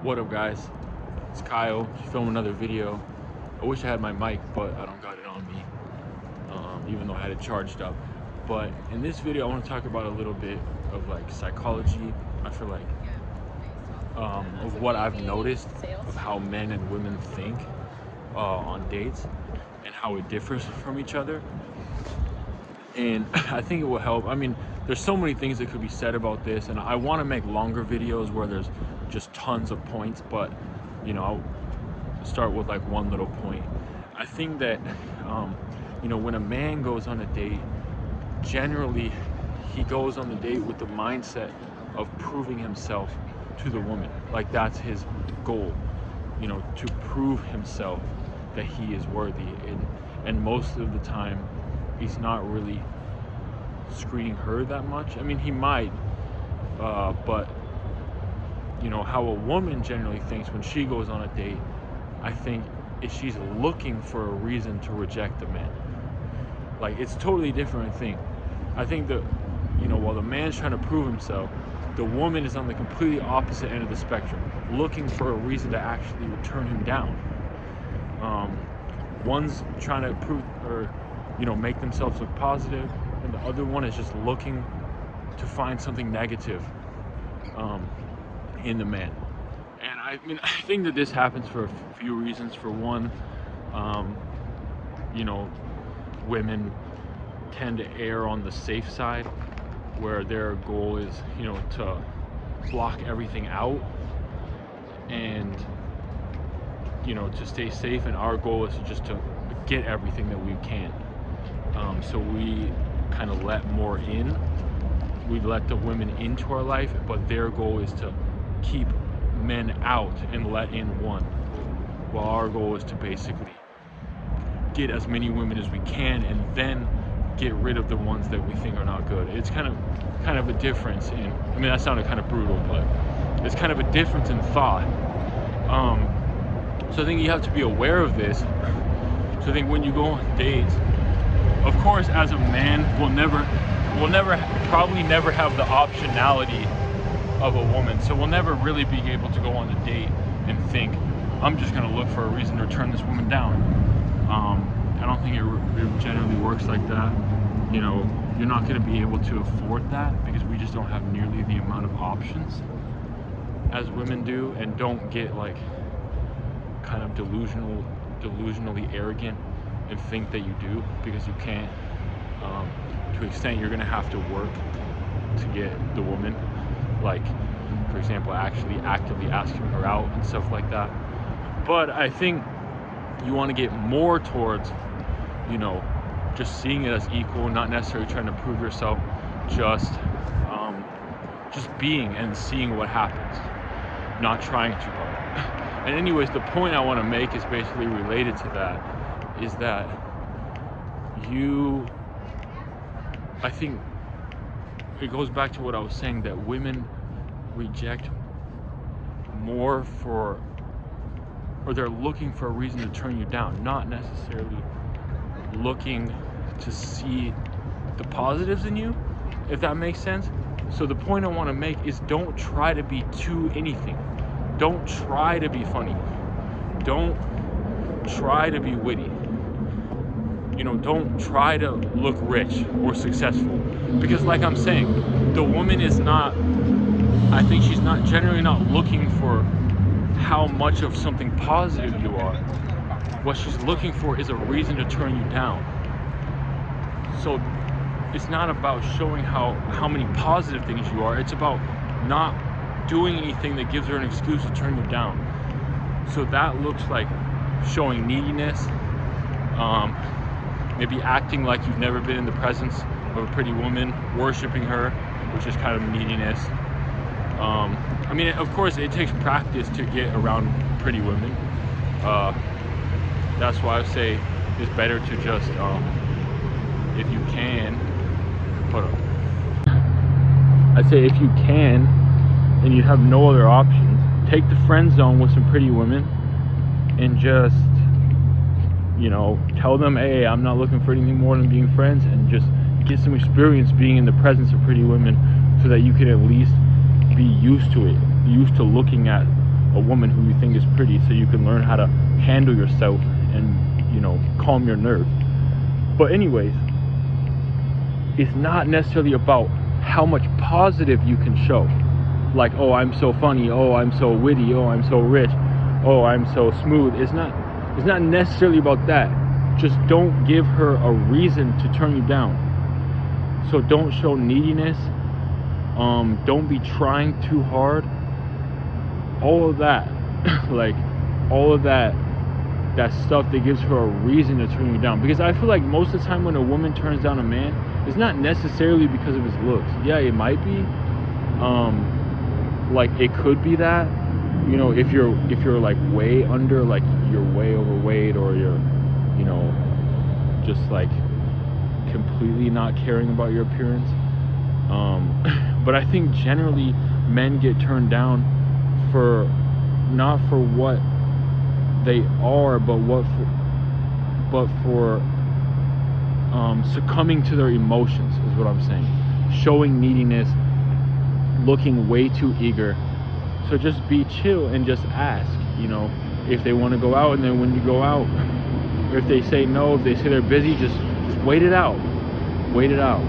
What up, guys? It's Kyle, just filming another video. I wish I had my mic, but I don't got it on me, even though I had it charged up. But in this video, I want to talk about a little bit of like psychology. I feel like of what I've noticed of how men and women think on dates and how it differs from each other. And I think it will help. I mean, there's so many things that could be said about this, and I want to make longer videos where there's just tons of points, but you know, I'll start with like one little point. I think that you know, when a man goes on a date, generally he goes on the date with the mindset of proving himself to the woman. Like, that's his goal, you know, to prove himself that he is worthy. And most of the time he's not really screening her that much. I mean, he might, but you know, how a woman generally thinks when she goes on a date, I think, is she's looking for a reason to reject the man. Like, it's totally different thing. I think that, you know, while the man's trying to prove himself, the woman is on the completely opposite end of the spectrum, looking for a reason to actually turn him down. One's trying to prove, or you know, make themselves look positive, and the other one is just looking to find something negative in the man. And I mean, I think that this happens for a few reasons. For one, you know, women tend to err on the safe side, where their goal is, you know, to block everything out and, you know, to stay safe, and our goal is just to get everything that we can. So we kind of let more in. We let the women into our life, but their goal is to keep men out and let in one, while our goal is to basically get as many women as we can and then get rid of the ones that we think are not good. It's kind of a difference in, I mean, that sounded kind of brutal, but it's kind of a difference in thought. So I think you have to be aware of this. So I think when you go on dates, of course, as a man, we'll probably never have the optionality of a woman. So we'll never really be able to go on a date and think, I'm just gonna look for a reason to turn this woman down. I don't think it generally works like that. You know, you're not gonna be able to afford that, because we just don't have nearly the amount of options as women do, and don't get like kind of delusionally arrogant and think that you do, because you can't. To an extent, you're gonna have to work to get the woman, like, for example, actually actively asking her out and stuff like that. But I think you want to get more towards, you know, just seeing it as equal, not necessarily trying to prove yourself, just being and seeing what happens, not trying too hard. And anyways, the point I want to make is basically related to that, is that I think it goes back to what I was saying, that women reject more for, or they're looking for a reason to turn you down, not necessarily looking to see the positives in you, if that makes sense. So the point I want to make is, don't try to be too anything. Don't try to be funny. Don't try to be witty. You know, don't try to look rich or successful, because like I'm saying, the woman is not, I think she's not generally not looking for how much of something positive you are. What she's looking for is a reason to turn you down. So it's not about showing how many positive things you are. It's about not doing anything that gives her an excuse to turn you down. So that looks like showing neediness, maybe acting like you've never been in the presence of a pretty woman, worshiping her, which is kind of neediness. I mean, of course, it takes practice to get around pretty women. That's why I say it's better to just, if you can, I'd say if you can, and you have no other options, take the friend zone with some pretty women, and just, you know, tell them, hey, I'm not looking for anything more than being friends, and just get some experience being in the presence of pretty women, so that you can at least be used to it, used to looking at a woman who you think is pretty, so you can learn how to handle yourself and, you know, calm your nerves. But anyways, it's not necessarily about how much positive you can show. Like, oh, I'm so funny, oh, I'm so witty, oh, I'm so rich, oh, I'm so smooth. It's not necessarily about that. Just don't give her a reason to turn you down. So don't show neediness. Don't be trying too hard. All of that, like all of that stuff that gives her a reason to turn you down. Because I feel like most of the time when a woman turns down a man, it's not necessarily because of his looks. Yeah, it might be. Like it could be that, you know, if you're like way under, like you're way overweight, or you're, you know, just like completely not caring about your appearance. But I think generally men get turned down for not for what they are, but for succumbing to their emotions is what I'm saying. Showing neediness, looking way too eager. So just be chill and just ask, you know, if they want to go out, and then when you go out, or if they say no, if they say they're busy, just wait it out. Wait it out.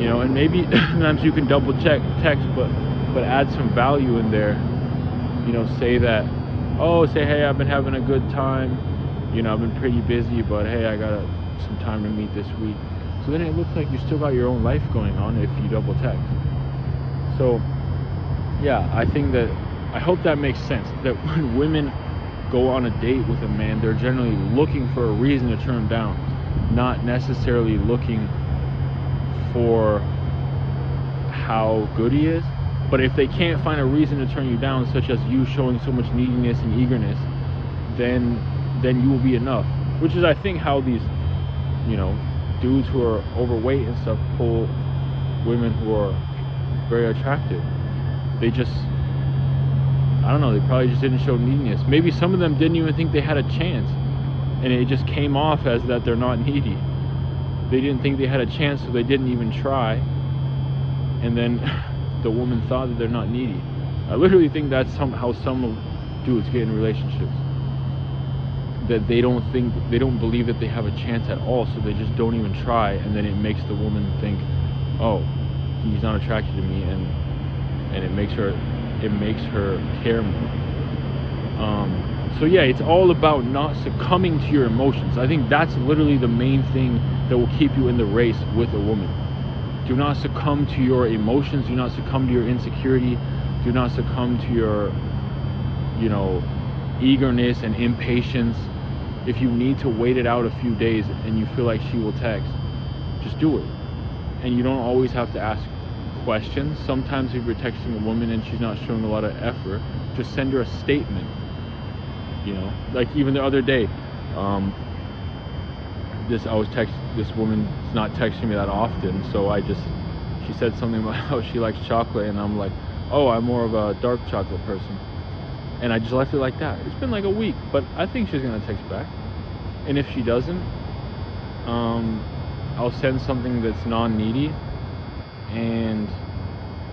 You know, and maybe sometimes you can double check text, but add some value in there. You know, say that, say, hey, I've been having a good time. You know, I've been pretty busy, but hey, I got some time to meet this week. So then it looks like you still got your own life going on if you double text. So yeah, I hope that makes sense, that when women go on a date with a man, they're generally looking for a reason to turn him down, not necessarily looking for how good he is. But if they can't find a reason to turn you down, such as you showing so much neediness and eagerness, then you will be enough. Which is, I think, how these, you know, dudes who are overweight and stuff pull women who are very attractive. They just, I don't know, they probably just didn't show neediness. Maybe some of them didn't even think they had a chance, and it just came off as that they're not needy. They didn't think they had a chance, so they didn't even try, and then the woman thought that they're not needy. I literally think that's how some dudes get in relationships, that they don't believe that they have a chance at all, so they just don't even try, and then it makes the woman think, oh, he's not attracted to me, and it makes her care more. So yeah, it's all about not succumbing to your emotions. I think that's literally the main thing that will keep you in the race with a woman. Do not succumb to your emotions. Do not succumb to your insecurity. Do not succumb to your, you know, eagerness and impatience. If you need to wait it out a few days and you feel like she will text, just do it. And you don't always have to ask questions. Sometimes if you're texting a woman and she's not showing a lot of effort, just send her a statement. You know, like even the other day, this woman's not texting me that often, so she said something about how she likes chocolate, and I'm like, oh, I'm more of a dark chocolate person, and I just left it like that. It's been like a week, but I think she's gonna text back, and if she doesn't, I'll send something that's non-needy, and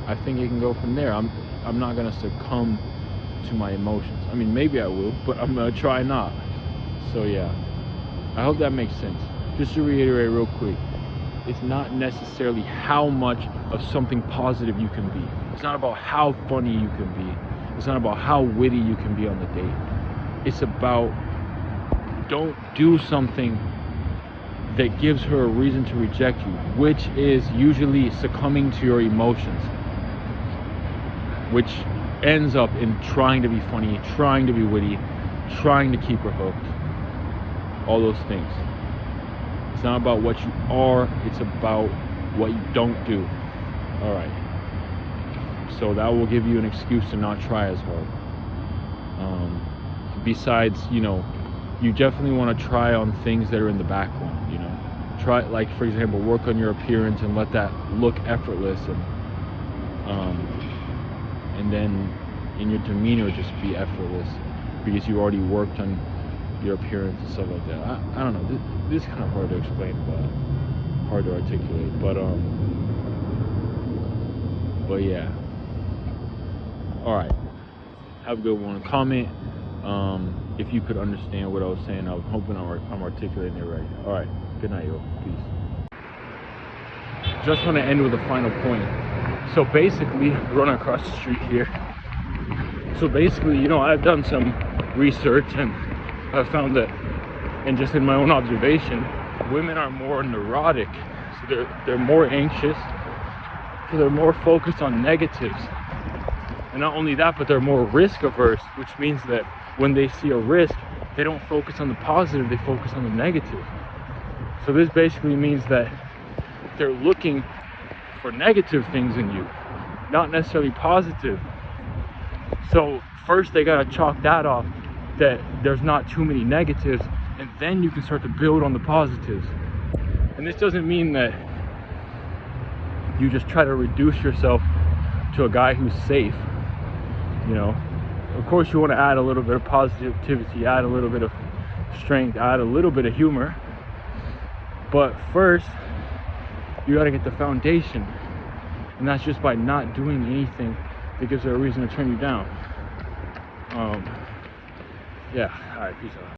I think it can go from there. I'm not gonna succumb to my emotions. I mean, maybe I will, but I'm gonna try not. So yeah, I hope that makes sense. Just to reiterate real quick, it's not necessarily how much of something positive you can be. It's not about how funny you can be. It's not about how witty you can be on the date. It's about, don't do something that gives her a reason to reject you, which is usually succumbing to your emotions, which ends up in trying to be funny, trying to be witty, trying to keep her hooked. All those things. It's not about what you are, it's about what you don't do. All right. So that will give you an excuse to not try as hard. Besides, you know, you definitely want to try on things that are in the background, you know. Try, like, for example, work on your appearance and let that look effortless, and then in your demeanor just be effortless, because you already worked on your appearance and stuff like that. I don't know, this is kind of hard to explain, but hard to articulate, but yeah. All right, Have a good one. Comment if you could understand what I was saying. I'm hoping I'm articulating it right. All right. Good night, yo. Peace. Just want to end with a final point. So basically, run across the street here. So basically, you know, I've done some research and I've found that, and just in my own observation, women are more neurotic. So they're more anxious. So they're more focused on negatives. And not only that, but they're more risk averse, which means that when they see a risk, they don't focus on the positive, they focus on the negative. So this basically means that they're looking for negative things in you, not necessarily positive. So first they gotta chalk that off, that there's not too many negatives, and then you can start to build on the positives. And this doesn't mean that you just try to reduce yourself to a guy who's safe. You know, of course you want to add a little bit of positivity, add a little bit of strength, add a little bit of humor, but first you got to get the foundation, and that's just by not doing anything that gives her a reason to turn you down. Yeah, all right, peace out.